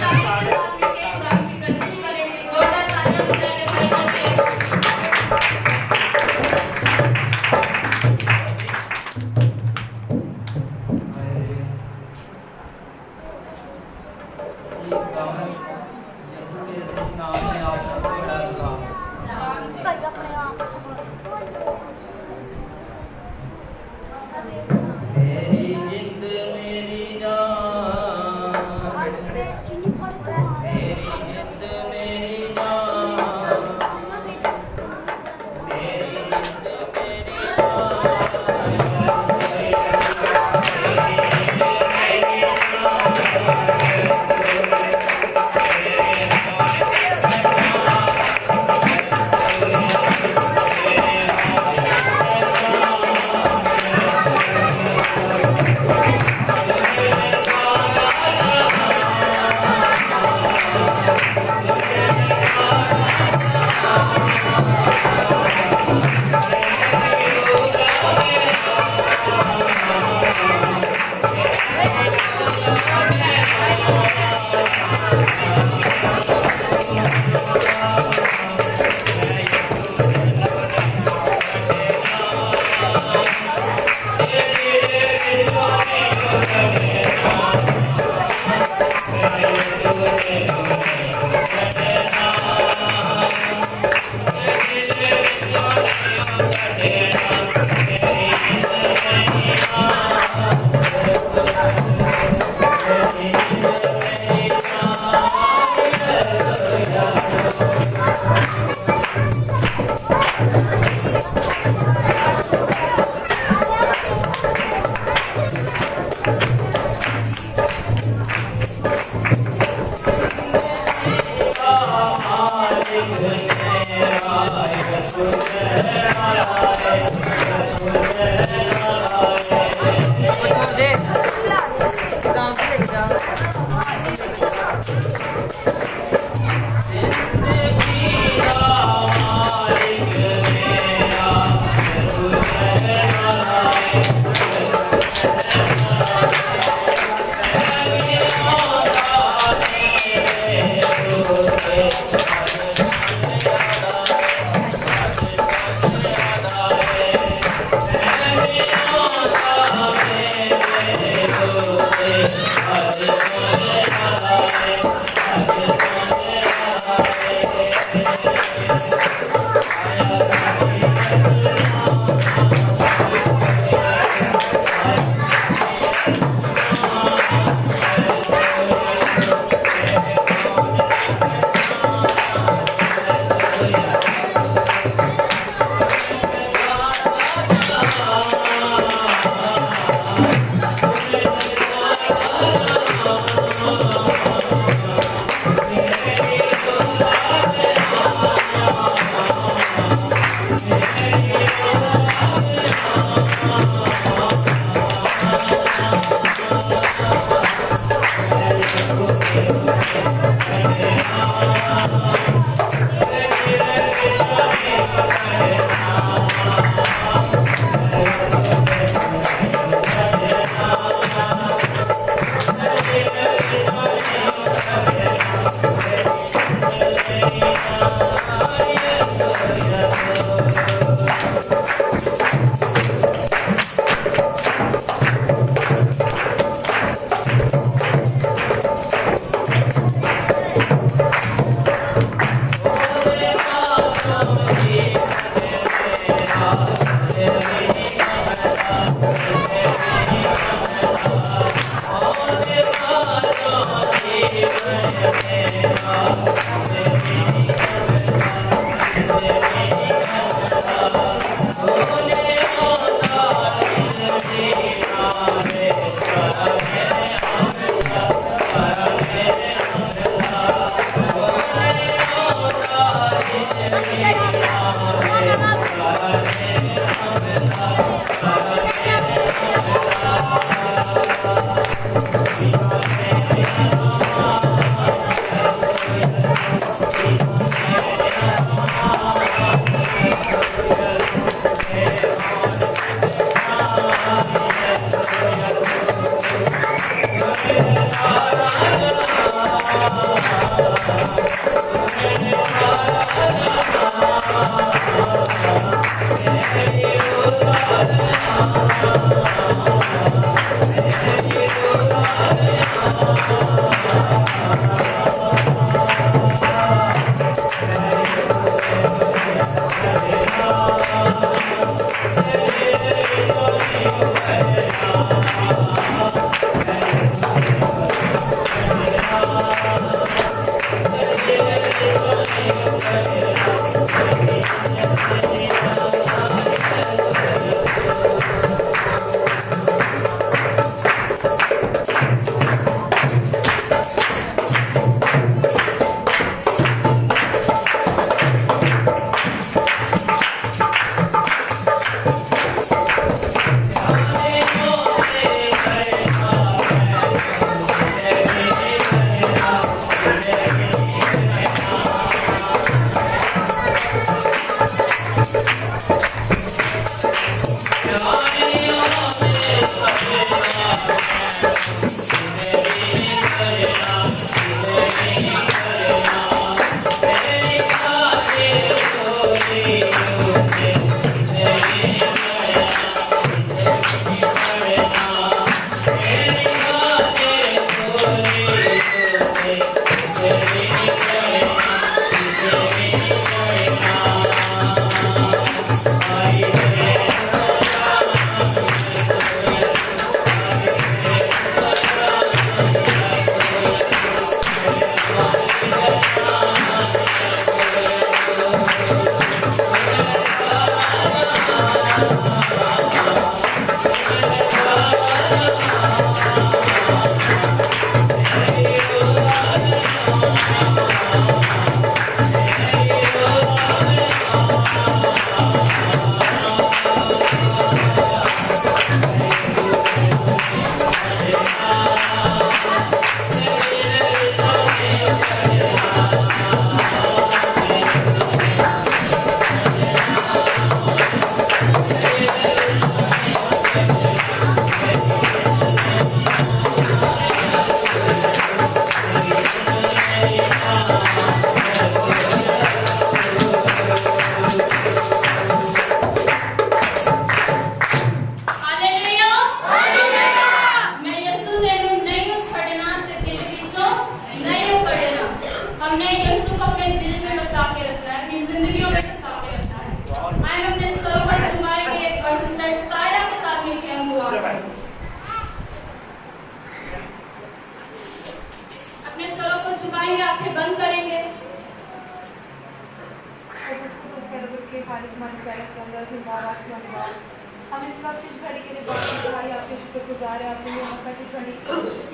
हम इस वक्त इस घड़ी के लिए बहुत भाई आपके शुक्रगुजार हैं। आपने ये मौका दी घड़ी,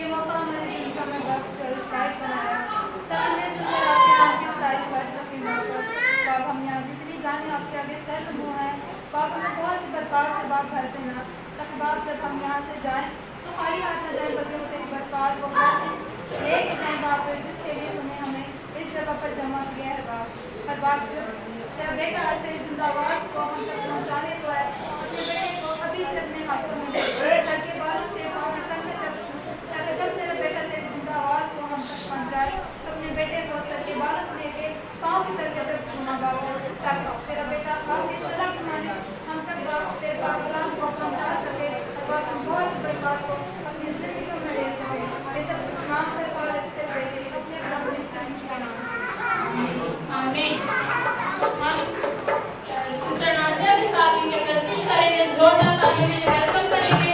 ये मौका हमारे जिंदगी में बख्श कर इस लाइफ बनाया ताकि मैं जुड़कर आपके नाम की सताइश कर सकें। बाप हम यहाँ जितनी जाने आपके आगे सर मुँह है बाप, हमें बहुत सी बरकत से बाप भर देना ताकि बाप जब हम यहाँ से जाएँ तो खाली हाथ न जाए बल्कि वो तेरी बरकत वो लेके जाएँ बाप, जिसके लिए तुम्हें हमें इस जगह पर जमा किया है बाप। और बाप जब तेरा बेटा आज तेरी जिंदाबाद को हम तक पहुँचाने को है, अपने बेटे को अभी से अपने हाथों में सर के बालों से पाँव करने तक ताकि जब तेरा बेटा तेरी जिंदाबाद को हम तक पहुँचाए तो अपने बेटे को सर के बालों से लेके पाँव की तरफ तक छूना बाप, ताकि तेरा बेटा आपकी शला के माने हम तक बाप तेरे बागलाम को पहुँचा सके और बाप हम बहुत सी बरकत को अपनी जिंदगी में ले सके। ये सब कुछ नाम कर पा बेटे अपने नाम। आमीन। हम तालियों में वेलकम करेंगे।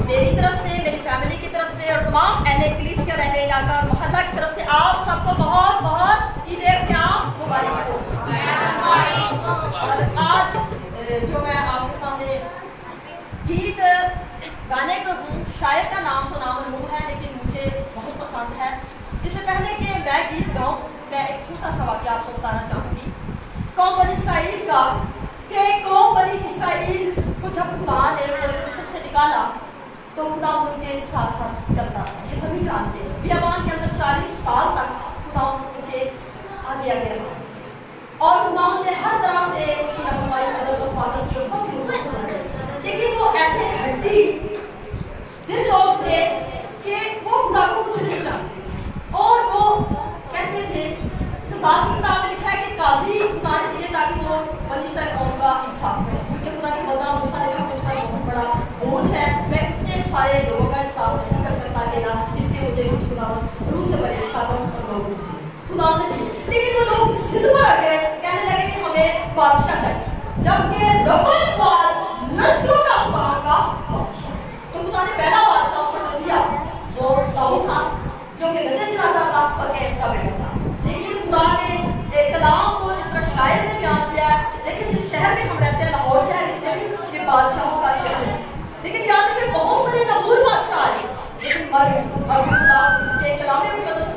मेरी तरफ से, मेरी फैमिली की तरफ से और तमाम अहले कलीसिया और अहले इलाका और मोहल्ला की तरफ से आप सबको बहुत बहुत ईद मुबारक हो। और आज जो मैं आपके सामने गीत गाने को हूँ, शायद का नाम तो नामालूम है लेकिन मुझे बहुत पसंद है। इससे पहले कि मैं गीत गाऊँ, मैं एक छोटा सा वाक़या आपको बताना चाहूँगी। कौम बनी इसराइल का, कि कौम बनी इसराइल को जब खुदा ने मिस्र से निकाला तो खुदा उनके साथ साथ चलता था, ये सभी जानते हैं। बियाबान के अंदर 40 साल तक खुदा उनके आगे आगे रहा और खुदा ने हर तरह से उनकी रहनुमाई मदद और हिफाजत की और सब। लेकिन वो ऐसे हड्डी दिल लोग थे कि वो खुदा को कुछ नहीं जानते थे और वो कहते थे, कज़ात की किताब में लिखा है कि काजी खुदा ने दिए ताकि वो बनी इसराइल कौम का इंसाफ करे, क्योंकि खुदा के बंदा मूसा ने कहा मुझ पर बहुत बड़ा बोझ है, मैं इतने सारे लोगों का इंसाफ नहीं कर सकता अकेला, इसलिए मुझे कुछ खुदा रूह से बने खातम और लोग दीजिए। खुदा ने दिए, लेकिन वो लोग जिद पर आ गए, कहने लगे कि हमें बादशाह चाहिए, जबकि रब्बुल फ़ौज नस्लों का खुदा का बादशाह। तो खुदा ने पहला बादशाह उसको दिया, वो साउल था जो कि गधे चलाता था और कैस का बेटा था। लेकिन खुदा ने एक कलाम को जिस तरह शायर ने बयान किया, लेकिन जिस शहर में हम रहते हैं, लाहौर शहर, इसमें भी ये बादशाहों का शहर है, लेकिन याद है कि बहुत सारे नमूर बादशाह आए लेकिन मर गए। और खुदा से कलाम में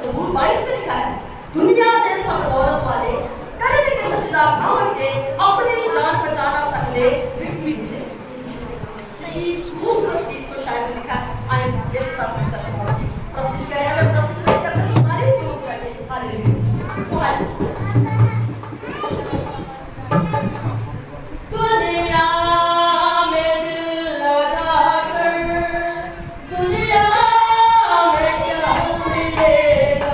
ज़बूर 22 में लिखा है, दुनिया दे सब दौलत वाले करने के सजदा भाव के अपनी जान बचाना सकले पीछे। इसी खूबसूरत गीत को शायर ने लिखा है, आई एक साथ प्रस्तुत करें, अगर प्रस्तुत नहीं करते तो हमारी सोच जाएगी। हालेलुया। दुनिया में दिल लगा कर, दुनिया में क्या मिलेगा,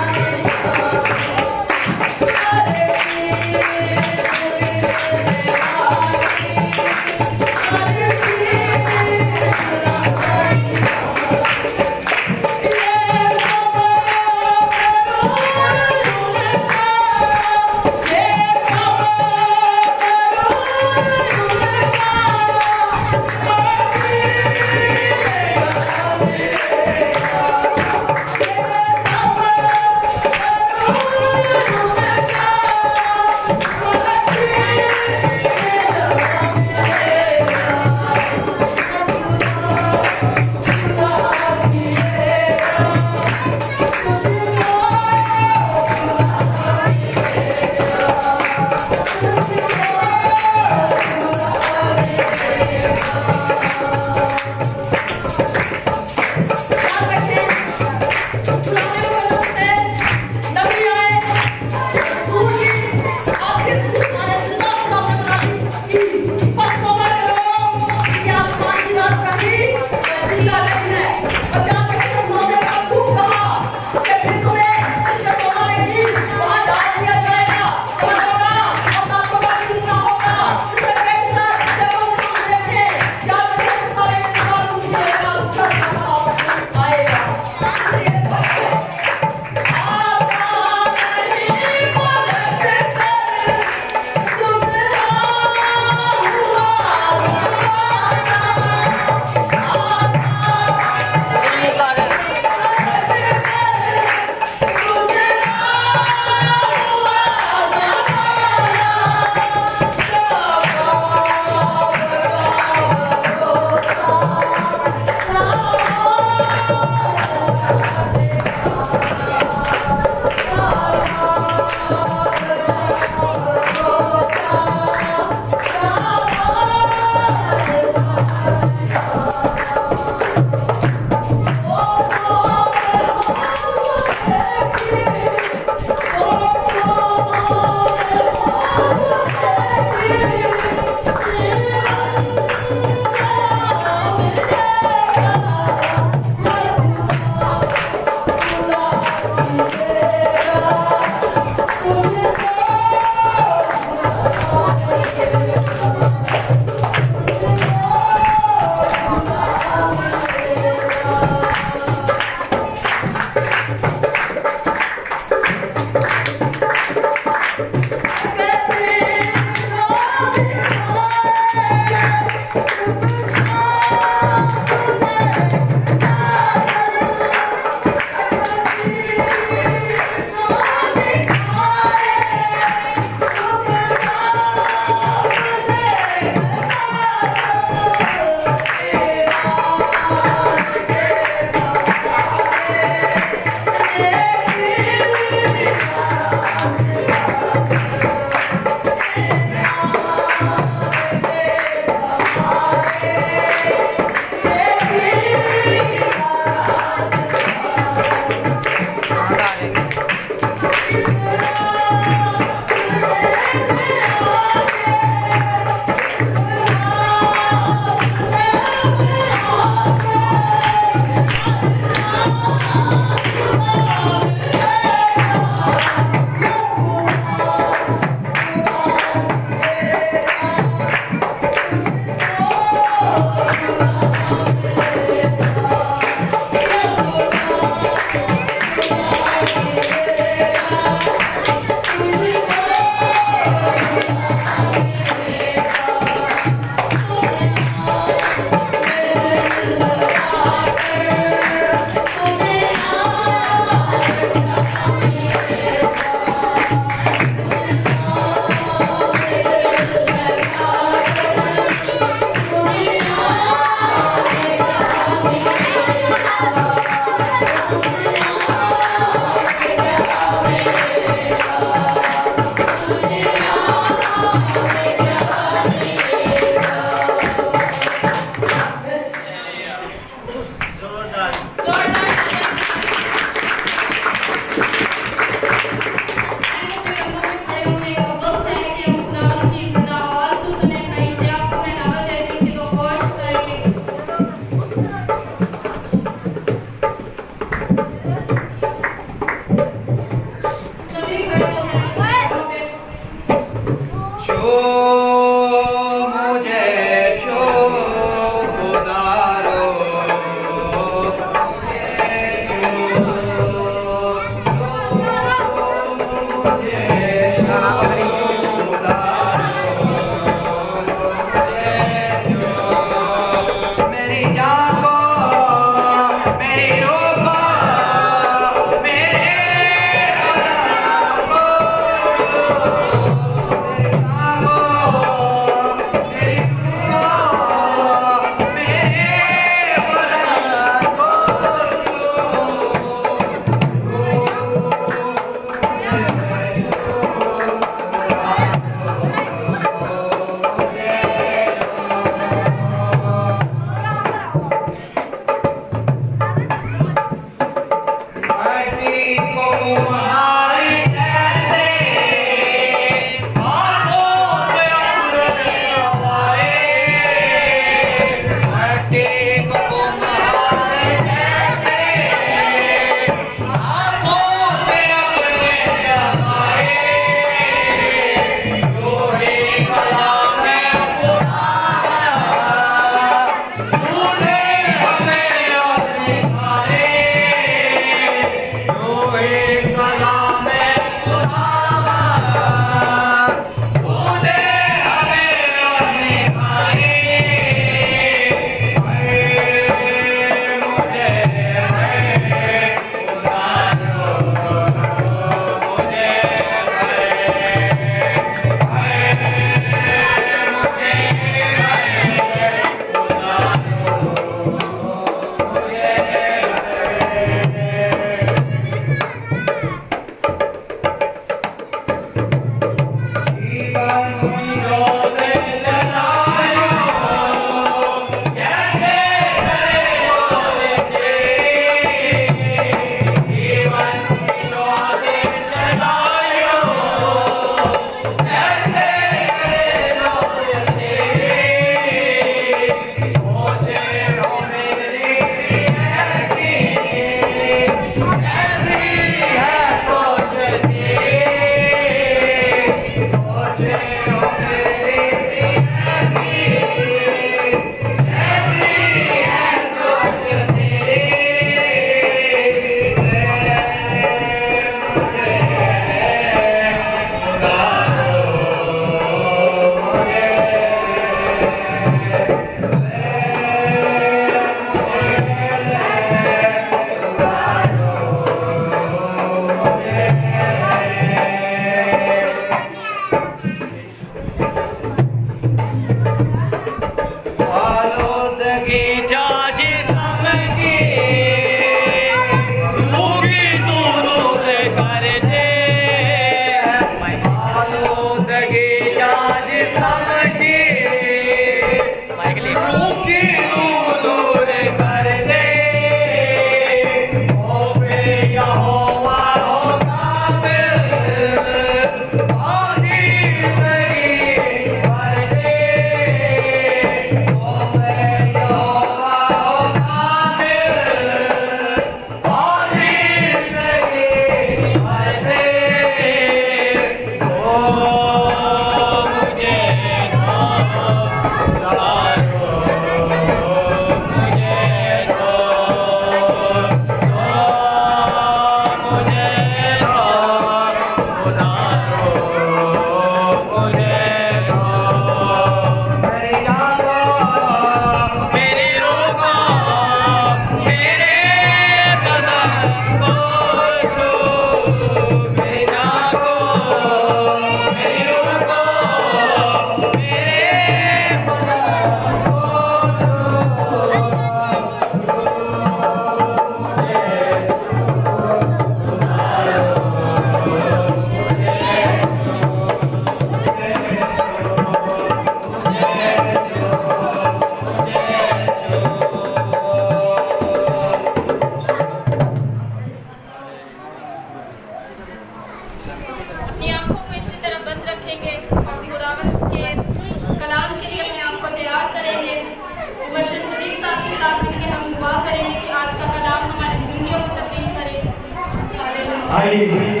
आइए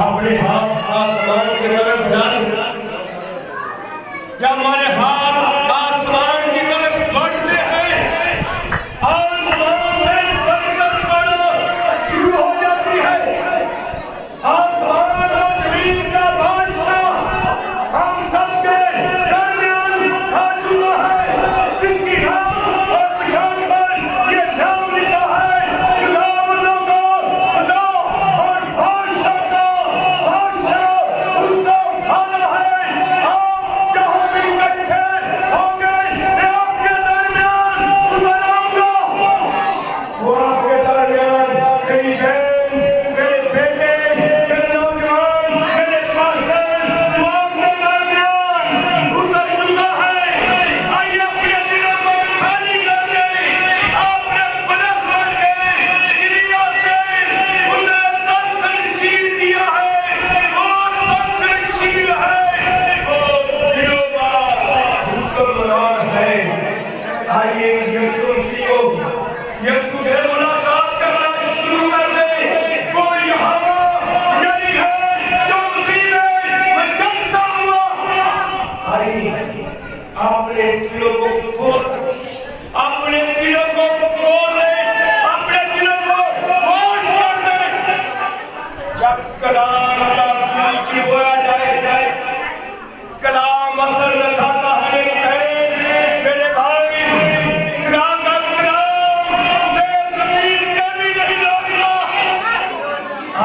अपने हाथ आसमान की तरफ बढ़ा जब हमारे हाथ आसमान की तरफ बढ़ते हैं आसमान से बरकत पड़ना शुरू हो जाती है। आसमान और जमीन का बादशाह हम सबके दरमियान आ चुका है, जिसकी नाम और निशान पर ये नाम लिखा है खुदावंदों का खुदा और बादशाह का बादशाह उसका आना है। आप जहाँ भी इकट्ठे होंगे मैं आपके दरमियान उतर आऊंगा। वो आपके दरमियान मेरी बहन, मेरे बेटे, मेरे नौजवान, मेरे पास्टर, वो आपके दरमियान उतर चुका है। आइए अपने दिलों को खाली कर दें, आपने पलट कर के क्रिया से उन्हें तंत्रशील दिया है। वो तंत्रशील है, वो दिलों का हुक्मरान है। आइए यीशु मसीह को यीशु से मुलाकात करना शुरू कर दे। वो यहोवा यही है जो मसीह में मुजस्सा हुआ। आइए अपने दिलों को खोल दे, अपने दिलों को खोल दे, अपने दिलों को होश कर दे। जब कलाम का बीज बोया जाए, कलाम असर दिखाता है मेरी बहन, मेरे भाई, खुदा का कलाम बेनजीर कभी नहीं लौटता।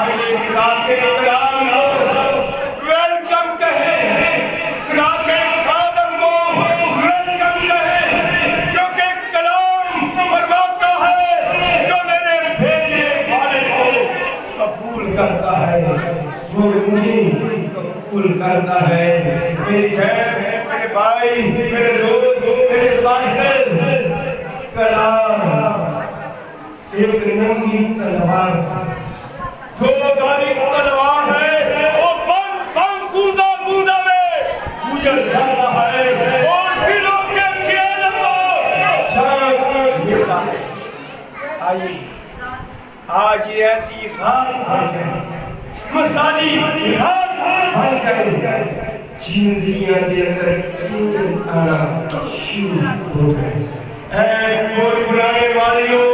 आइए खुदा के कलाम को वेलकम कहें, खुदा के खादम को वेलकम कहें, क्योंकि कलाम फरमाता है जो मेरे भेजे वाले को कबूल करता है वो मुझे कबूल करता है। मेरी बहन, मेरे भाई, मेरे दोस्त, मेरे पास्टर, कलाम एक नंगी तलवार, दो धारी तलवार है। वो बंद बंद बूंदा बूंदा में गुजर जाता है और दिलों के खेल को झांक देता है। आइए आज ये ऐसी रात बन गई, मसाली रात बन गई, जिंदगियां के अंदर चेंज आना शुरू हो गए। ऐ बोल बुलाने वालियों,